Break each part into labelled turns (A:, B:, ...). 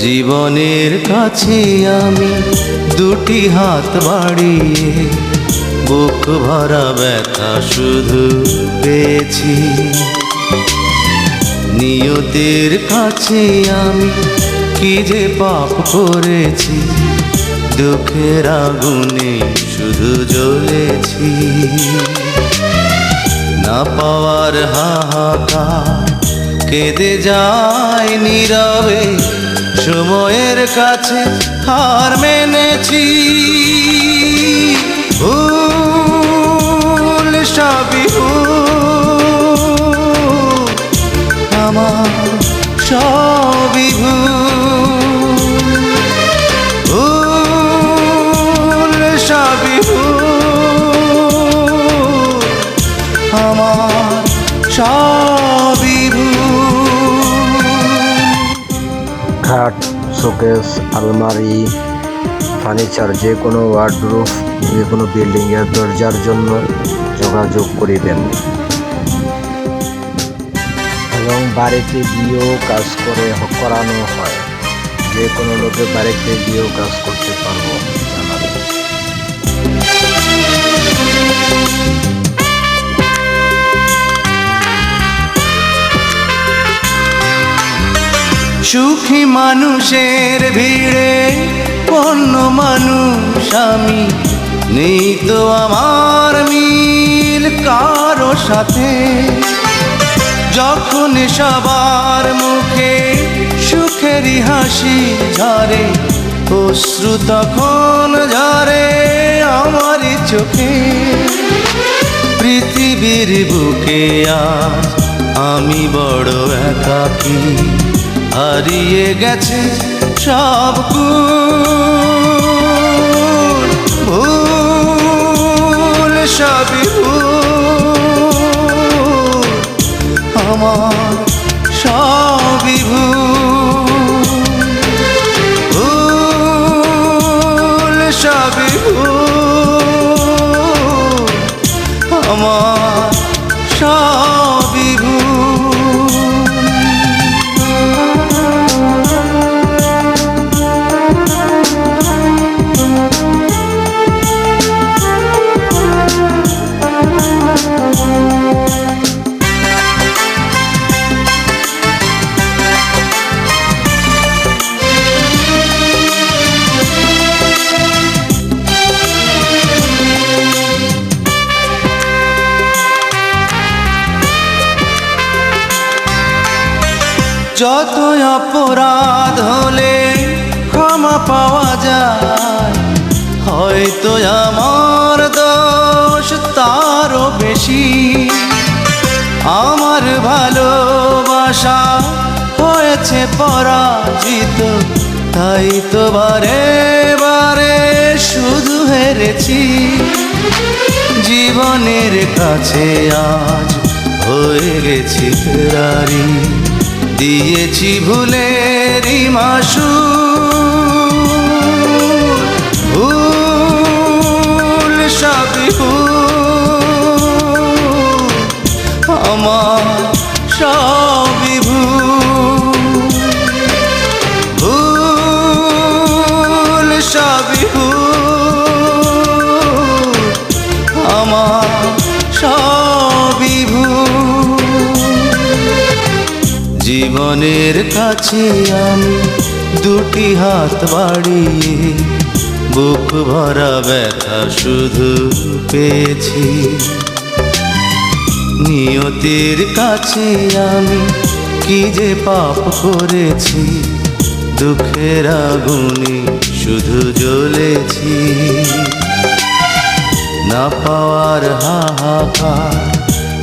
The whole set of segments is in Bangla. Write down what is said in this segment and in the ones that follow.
A: জীবনের কাছে আমি দুটি হাত বাড়িয়ে বুক ভরা ব্যথা শুধু পেয়েছি। নিয়তির কাছে আমি কি যে পাপ করেছি, দুঃখের আগুনে শুধু জ্বলেছি। না পাওয়ার হাহাকার কেঁদে যায় নীরবে, সময়ের কাছে হার মেনেছি। ভুল সবই ভুল, আমার সবই ভুল, সবই ভুল, আমার সবই ভুল।
B: খাট, শোকেস, আলমারি, ফার্নিচার, যে কোনো ওয়ার্ডরোব, যে কোনো বিল্ডিংয়ের দরজার জন্য যোগাযোগ করিবেন। এবং বাড়িতে গিয়েও কাজ করানো হয়, যে কোনো লোকে বাড়িতে গিয়েও কাজ করতে পারবো জানাবেন।
A: সুখী মানুষের ভিড়ে অন্য মানুষ আমি, নেই তো আমার মিল কারো সাথে। যখন সবার মুখে সুখেরই হাসি ঝরে, অশ্রু তখন ঝরে আমারই চোখে। পৃথিবীর বুকে আজ আমি বড় একাকী, হারিয়ে গেছে সব গুণ। ভুল সবই ভুল, আমার সবই ভুল, ভুল সবই ভুল, আমার সবই ভুল। যত অপরাধ হলে ক্ষমা পাওয়া যায়, হয়তো আমার দোষ তারও বেশি। আমার ভালোবাসা হয়েছে পরাজিত, তাই তো বারে বারে শুধু হেরেছি। জীবনের কাছে আজ হয়ে গেছি ফেরারি, দিয়েছি ভুলেরই মাসুল। ভুল সবই ভুল, আমার সবই ভুল, ভুল সবই ভুল, আমার সবই ভুল। জীবনের কাছে আমি দুটি হাত বাড়িয়ে বুক ভরা ব্যথা শুধু পেয়েছি। নিয়তির কাছে আমি কি যে পাপ করেছি, দুঃখের আগুনে শুধু জ্বলেছি। না পাওয়ার হাহাকার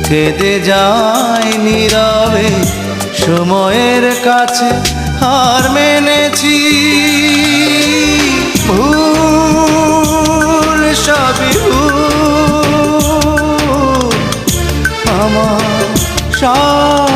A: কেঁদে যায় নীরবে, সময়ের কাছে হার মেনেছি। ভুল সবই ভুল, আমার সব